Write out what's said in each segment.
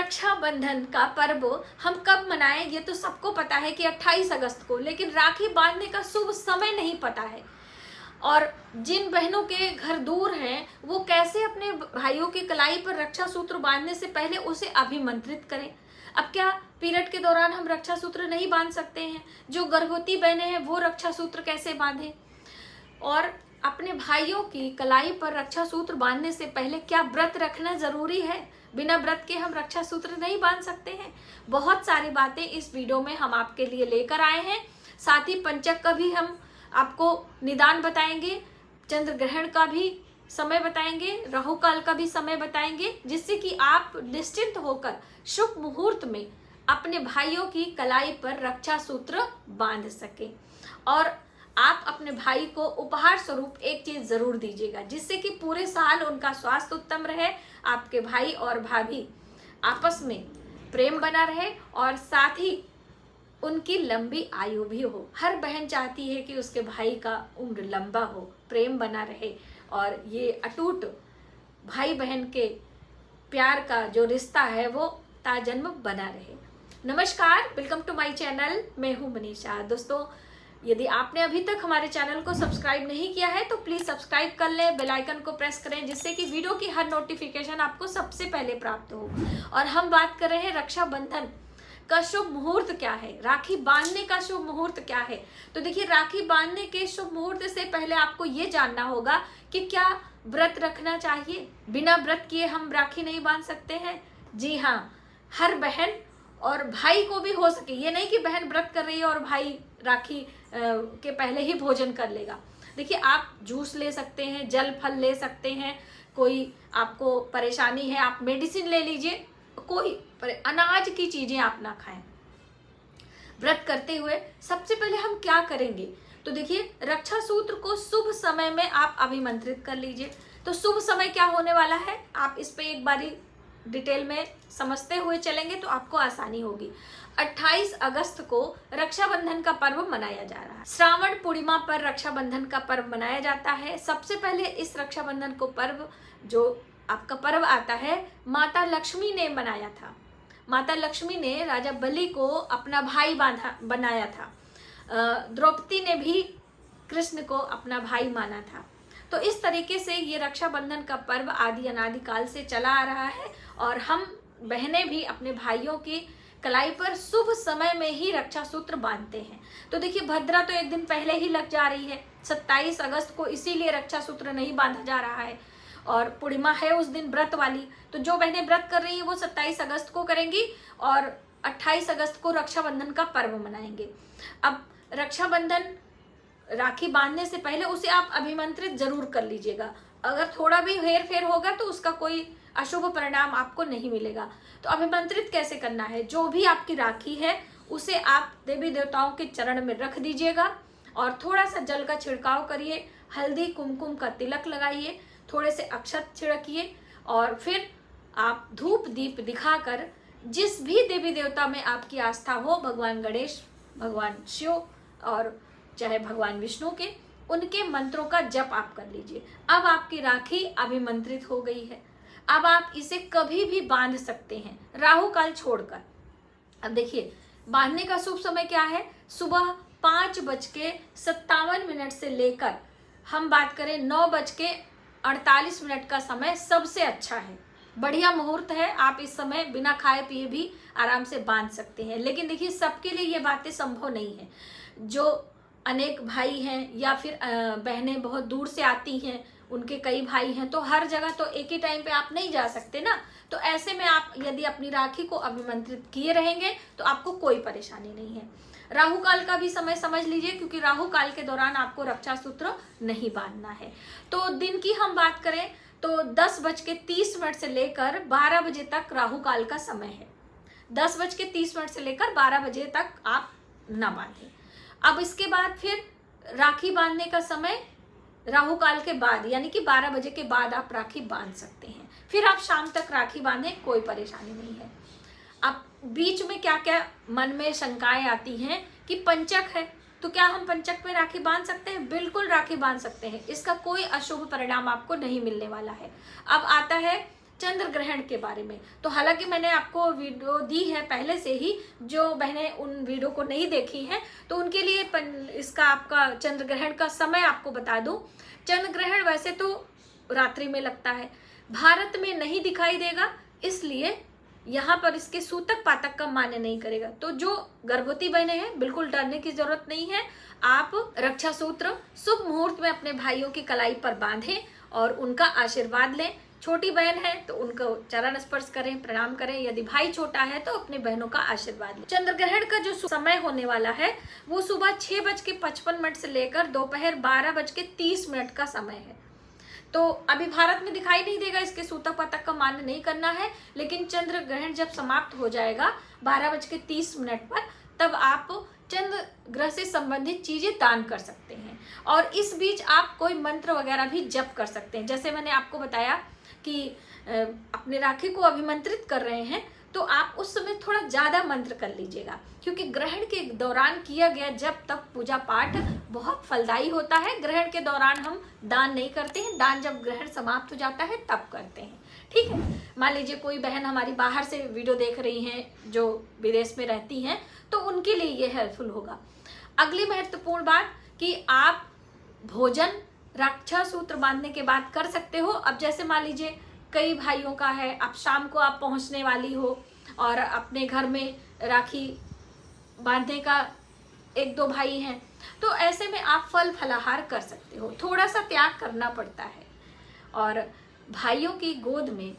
रक्षाबंधन का पर्व हम कब मनाएं ये तो सबको पता है कि 28 अगस्त को, लेकिन राखी बांधने का शुभ समय नहीं पता है। और जिन बहनों के घर दूर हैं वो कैसे अपने भाइयों की कलाई पर रक्षा सूत्र बांधने से पहले उसे अभिमंत्रित करें। अब क्या पीरियड के दौरान हम रक्षा सूत्र नहीं बांध सकते हैं? जो गर्भवती बहनें हैं वो रक्षा सूत्र कैसे बांधें? और अपने भाइयों की कलाई पर रक्षा सूत्र बांधने से पहले क्या व्रत रखना जरूरी है? बिना व्रत के हम रक्षा सूत्र नहीं बांध सकते हैं। बहुत सारी बातें इस वीडियो में हम आपके लिए लेकर आए हैं। साथ ही पंचक का भी हम आपको निदान बताएंगे, चंद्र ग्रहण का भी समय बताएंगे, राहु काल का भी समय बताएंगे, जिससे कि आप निश्चिंत होकर शुभ मुहूर्त में अपने भाइयों की कलाई पर रक्षा सूत्र बांध सके। और आप अपने भाई को उपहार स्वरूप एक चीज जरूर दीजिएगा, जिससे कि पूरे साल उनका स्वास्थ्य उत्तम रहे, आपके भाई और भाभी आपस में प्रेम बना रहे और साथ ही उनकी लंबी आयु भी हो। हर बहन चाहती है कि उसके भाई का उम्र लंबा हो, प्रेम बना रहे और ये अटूट भाई बहन के प्यार का जो रिश्ता है वो ताजन्म बना रहे। नमस्कार, वेलकम टू माय चैनल। मैं हूँ मनीषा। दोस्तों, यदि आपने अभी तक हमारे चैनल को सब्सक्राइब नहीं किया है तो प्लीज सब्सक्राइब कर लें, बेल आइकन को प्रेस करें, जिससे कि वीडियो की हर नोटिफिकेशन आपको सबसे पहले प्राप्त हो। और हम बात कर रहे हैं रक्षाबंधन का शुभ मुहूर्त क्या है, राखी बांधने का शुभ मुहूर्त क्या है। तो देखिए, राखी बांधने के शुभ मुहूर्त से पहले आपको ये जानना होगा कि क्या व्रत रखना चाहिए। बिना व्रत किए हम राखी नहीं बांध सकते हैं। जी हाँ, हर बहन और भाई को भी हो सके, ये नहीं कि बहन व्रत कर रही है और भाई राखी के पहले ही भोजन कर लेगा। देखिए, आप जूस ले सकते हैं, जल फल ले सकते हैं, कोई आपको परेशानी है आप मेडिसिन ले लीजिए, कोई अनाज की चीजें आप ना खाएं। व्रत करते हुए सबसे पहले हम क्या करेंगे, तो देखिए, रक्षा सूत्र को शुभ समय में आप अभिमंत्रित कर लीजिए। तो शुभ समय क्या होने वाला है, आप इस पे एक बारी डिटेल में समझते हुए चलेंगे तो आपको आसानी होगी। 28 अगस्त को रक्षाबंधन का पर्व मनाया जा रहा है। श्रावण पूर्णिमा पर रक्षाबंधन का पर्व मनाया जाता है। सबसे पहले इस रक्षाबंधन को पर्व जो आपका पर्व आता है, माता लक्ष्मी ने बनाया था। माता लक्ष्मी ने राजा बलि को अपना भाई बनाया था। द्रौपदी ने भी कृष्ण को अपना भाई माना था। तो इस तरीके से ये रक्षाबंधन का पर्व आदि अनादि काल से चला आ रहा है और हम बहनें भी अपने भाइयों की कलाई पर शुभ समय में ही रक्षा सूत्र बांधते हैं। तो देखिए, भद्रा तो एक दिन पहले ही लग जा रही है, 27 अगस्त को, इसीलिए रक्षा सूत्र नहीं बांधा जा रहा है। और पूर्णिमा है उस दिन व्रत वाली, तो जो बहनें व्रत कर रही है वो 27 अगस्त को करेंगी और 28 अगस्त को रक्षाबंधन का पर्व मनाएंगे। अब रक्षाबंधन राखी बांधने से पहले उसे आप अभिमंत्रित जरूर कर लीजिएगा। अगर थोड़ा भी हेर फेर होगा तो उसका कोई अशुभ परिणाम आपको नहीं मिलेगा। तो अभिमंत्रित कैसे करना है, जो भी आपकी राखी है उसे आप देवी देवताओं के चरण में रख दीजिएगा और थोड़ा सा जल का छिड़काव करिए, हल्दी कुमकुम का तिलक लगाइए, थोड़े से अक्षत छिड़किए और फिर आप धूप दीप दिखाकर जिस भी देवी देवता में आपकी आस्था हो, भगवान गणेश, भगवान शिव और चाहे भगवान विष्णु के, उनके मंत्रों का जप आप कर लीजिए। अब आपकी राखी अभिमंत्रित हो गई है। अब आप इसे कभी भी बांध सकते हैं, राहु काल छोड़कर। अब देखिए, बांधने का शुभ समय क्या है, सुबह 5:57 से लेकर हम बात करें 9:48 का समय सबसे अच्छा है, बढ़िया मुहूर्त है। आप इस समय बिना खाए पिए भी आराम से बांध सकते हैं। लेकिन देखिए, सबके लिए ये बातें संभव नहीं है। जो अनेक भाई हैं या फिर बहनें बहुत दूर से आती हैं, उनके कई भाई हैं, तो हर जगह तो एक ही टाइम पे आप नहीं जा सकते ना। तो ऐसे में आप यदि अपनी राखी को अभिमंत्रित किए रहेंगे तो आपको कोई परेशानी नहीं है। राहु काल का भी समय समझ लीजिए, क्योंकि राहु काल के दौरान आपको रक्षा सूत्र नहीं बांधना है। तो दिन की हम बात करें तो 10:30 से लेकर 12 बजे तक राहु काल का समय है। 10:30 से लेकर 12 बजे तक आप ना बांधें। अब इसके बाद फिर राखी बांधने का समय राहु काल के बाद, यानी कि 12 बजे के बाद आप राखी बांध सकते हैं। फिर आप शाम तक राखी बांधें, कोई परेशानी नहीं है। अब बीच में क्या क्या मन में शंकाएं आती हैं कि पंचक है, तो क्या हम पंचक में राखी बांध सकते हैं? बिल्कुल राखी बांध सकते हैं, इसका कोई अशुभ परिणाम आपको नहीं मिलने वाला है। अब आता है चंद्र ग्रहण के बारे में। तो हालांकि मैंने आपको वीडियो दी है पहले से ही, जो बहनें उन वीडियो को नहीं देखी हैं तो उनके लिए इसका आपका चंद्र ग्रहण का समय आपको बता दूं। चंद्र ग्रहण वैसे तो रात्रि में लगता है, भारत में नहीं दिखाई देगा, इसलिए यहाँ पर इसके सूतक पातक का मान्य नहीं करेगा। तो जो गर्भवती बहनें हैं बिल्कुल डरने की जरूरत नहीं है। आप रक्षा सूत्र शुभ मुहूर्त में अपने भाइयों की कलाई पर बांधें और उनका आशीर्वाद लें। छोटी बहन है तो उनको चरण स्पर्श करें, प्रणाम करें। यदि भाई छोटा है तो अपने बहनों का आशीर्वाद लें। चंद्र ग्रहण का जो समय होने वाला है वो सुबह 6:55 से लेकर दोपहर 12:30 का समय है। तो अभी भारत में दिखाई नहीं देगा, इसके सूतक पातक का मान्य नहीं करना है, लेकिन चंद्र ग्रहण जब समाप्त हो जाएगा 12:30 पर, तब आप चंद्र ग्रह से संबंधित चीजें दान कर सकते हैं। और इस बीच आप कोई मंत्र वगैरह भी जप कर सकते हैं। जैसे मैंने आपको बताया कि अपने राखी को अभिमंत्रित कर रहे हैं तो आप उस समय थोड़ा ज्यादा मंत्र कर लीजिएगा, क्योंकि ग्रहण के दौरान किया गया जब तक पूजा पाठ बहुत फलदायी होता है। ग्रहण के दौरान हम दान नहीं करते हैं, दान जब ग्रहण समाप्त हो जाता है तब करते हैं। ठीक है, मान लीजिए कोई बहन हमारी बाहर से वीडियो देख रही हैं जो विदेश में रहती हैं, तो उनके लिए ये हेल्पफुल होगा। अगली महत्वपूर्ण बात कि आप भोजन रक्षा सूत्र बांधने के बाद कर सकते हो। अब जैसे मान लीजिए कई भाइयों का है, अब शाम को आप पहुंचने वाली हो और अपने घर में राखी बांधने का 1-2 भाई हैं, तो ऐसे में आप फल फलाहार कर सकते हो। थोड़ा सा त्याग करना पड़ता है। और भाइयों की गोद में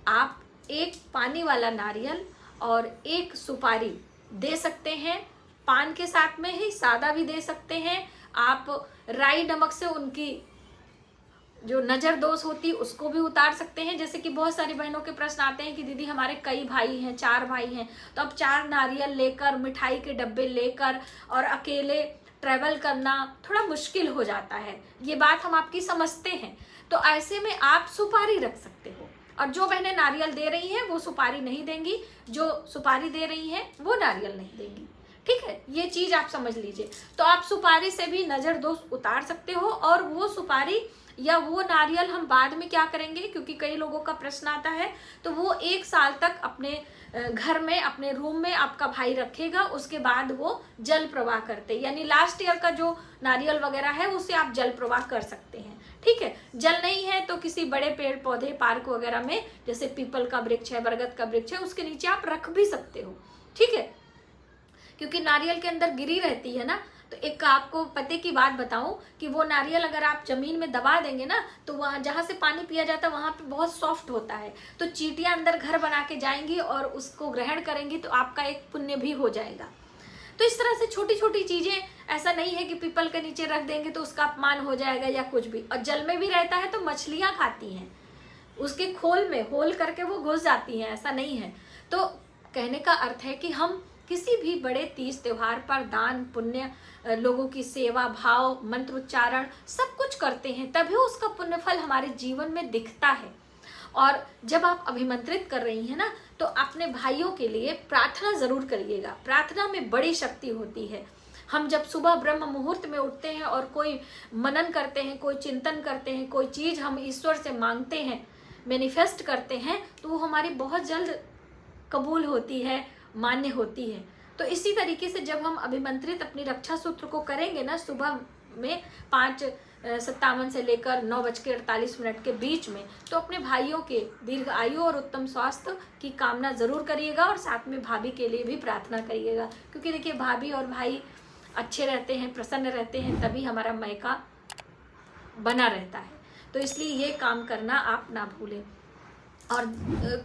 आप एक पानी वाला नारियल और एक सुपारी दे सकते हैं। पान के साथ में ही सादा भी दे सकते हैं। आप राई नमक से उनकी जो नजर दोष होती है उसको भी उतार सकते हैं। जैसे कि बहुत सारी बहनों के प्रश्न आते हैं कि दीदी हमारे कई भाई हैं, 4 भाई हैं, तो अब 4 नारियल लेकर, मिठाई के डब्बे लेकर और अकेले ट्रैवल करना थोड़ा मुश्किल हो जाता है। ये बात हम आपकी समझते हैं। तो ऐसे में आप सुपारी रख सकते हो, और जो बहनें नारियल दे रही हैं वो सुपारी नहीं देंगी, जो सुपारी दे रही हैं वो नारियल नहीं देंगी। ठीक है, ये चीज आप समझ लीजिए। तो आप सुपारी से भी नजर दोष उतार सकते हो। और वो सुपारी या वो नारियल हम बाद में क्या करेंगे, क्योंकि कई लोगों का प्रश्न आता है, तो वो 1 साल तक अपने घर में, अपने रूम में आपका भाई रखेगा। उसके बाद वो जल प्रवाह करते, यानी लास्ट ईयर का जो नारियल वगैरह है उसे आप जल प्रवाह कर सकते हैं। ठीक है, जल नहीं है तो किसी बड़े पेड़ पौधे पार्क वगैरह में, जैसे पीपल का वृक्ष है, बरगद का वृक्ष है, उसके नीचे आप रख भी सकते हो। ठीक है, क्योंकि नारियल के अंदर गिरी रहती है ना। तो एक आपको पते की बात बताऊं कि वो नारियल अगर आप जमीन में दबा देंगे ना, तो वहां जहां से पानी पिया जाता है वहां पे बहुत सॉफ्ट होता है, तो चींटियां अंदर घर बना के जाएंगी और उसको ग्रहण करेंगी, तो आपका एक पुण्य भी हो जाएगा। तो इस तरह से छोटी छोटी चीजें, ऐसा नहीं है कि पीपल के नीचे रख देंगे तो उसका अपमान हो जाएगा या कुछ भी। और जल में भी रहता है तो मछलियां खाती हैं, उसके खोल में होल करके वो घुस जाती हैं, ऐसा नहीं है। तो कहने का अर्थ है कि हम किसी भी बड़े तीज त्योहार पर दान पुण्य, लोगों की सेवा भाव, मंत्र उच्चारण सब कुछ करते हैं, तभी उसका पुण्य फल हमारे जीवन में दिखता है। और जब आप अभिमंत्रित कर रही हैं ना, तो अपने भाइयों के लिए प्रार्थना जरूर करिएगा। प्रार्थना में बड़ी शक्ति होती है। हम जब सुबह ब्रह्म मुहूर्त में उठते हैं और कोई मनन करते हैं, कोई चिंतन करते हैं, कोई चीज हम ईश्वर से मांगते हैं, मैनिफेस्ट करते हैं, तो वो हमारी बहुत जल्द कबूल होती है, मान्य होती है। तो इसी तरीके से जब हम अभिमंत्रित अपनी रक्षा सूत्र को करेंगे ना, सुबह में 5:57 से लेकर 9:48 के बीच में, तो अपने भाइयों के दीर्घ आयु और उत्तम स्वास्थ्य की कामना जरूर करिएगा। और साथ में भाभी के लिए भी प्रार्थना करिएगा, क्योंकि देखिए भाभी और भाई अच्छे रहते हैं, प्रसन्न रहते हैं, तभी हमारा मायका बना रहता है। तो इसलिए ये काम करना आप ना भूलें। और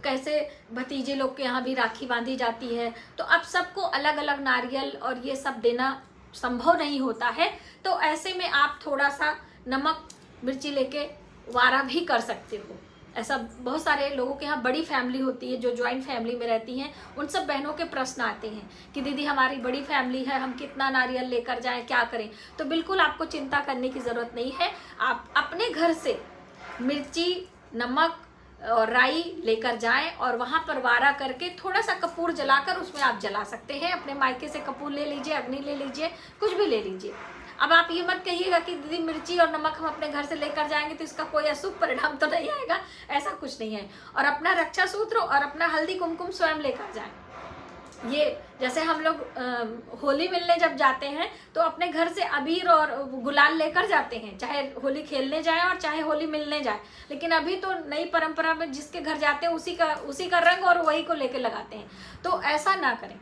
कैसे भतीजे लोग के यहाँ भी राखी बांधी जाती है, तो अब सबको अलग अलग नारियल और ये सब देना संभव नहीं होता है। तो ऐसे में आप थोड़ा सा नमक मिर्ची लेके वारा भी कर सकते हो। ऐसा बहुत सारे लोगों के यहाँ बड़ी फैमिली होती है, जो ज्वाइंट फैमिली में रहती हैं, उन सब बहनों के प्रश्न आते हैं कि दीदी हमारी बड़ी फैमिली है, हम कितना नारियल लेकर जाएं, क्या करें। तो बिल्कुल आपको चिंता करने की ज़रूरत नहीं है। आप अपने घर से मिर्ची, नमक और राई लेकर जाएं और वहां पर वारा करके थोड़ा सा कपूर जलाकर उसमें आप जला सकते हैं। अपने मायके से कपूर ले लीजिए, अग्नि ले लीजिए, कुछ भी ले लीजिए। अब आप ये मत कहिएगा कि दीदी मिर्ची और नमक हम अपने घर से लेकर जाएंगे तो इसका कोई अशुभ परिणाम तो नहीं आएगा, ऐसा कुछ नहीं है। और अपना रक्षा सूत्र और अपना हल्दी कुमकुम स्वयं लेकर जाएं। ये जैसे हम लोग होली मिलने जब जाते हैं तो अपने घर से अबीर और गुलाल लेकर जाते हैं, चाहे होली खेलने जाएं और चाहे होली मिलने जाएं। लेकिन अभी तो नई परंपरा में जिसके घर जाते हैं उसी का रंग और वही को लेकर लगाते हैं। तो ऐसा ना करें।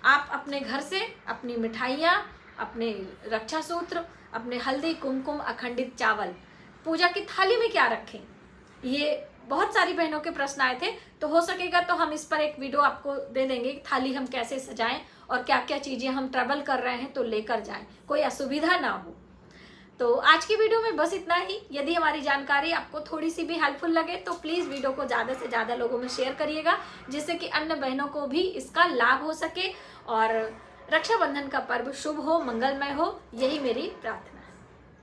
आप अपने घर से अपनी मिठाइयाँ, अपने रक्षा सूत्र, अपने हल्दी कुमकुम, अखंडित चावल, पूजा की थाली में क्या रखें, ये बहुत सारी बहनों के प्रश्न आए थे। तो हो सकेगा तो हम इस पर एक वीडियो आपको दे देंगे कि थाली हम कैसे सजाएं और क्या क्या चीज़ें हम ट्रैवल कर रहे हैं तो लेकर जाएं, कोई असुविधा ना हो। तो आज की वीडियो में बस इतना ही। यदि हमारी जानकारी आपको थोड़ी सी भी हेल्पफुल लगे तो प्लीज़ वीडियो को ज़्यादा से ज़्यादा लोगों में शेयर करिएगा, जिससे कि अन्य बहनों को भी इसका लाभ हो सके और रक्षाबंधन का पर्व शुभ हो, मंगलमय हो, यही मेरी प्रार्थना।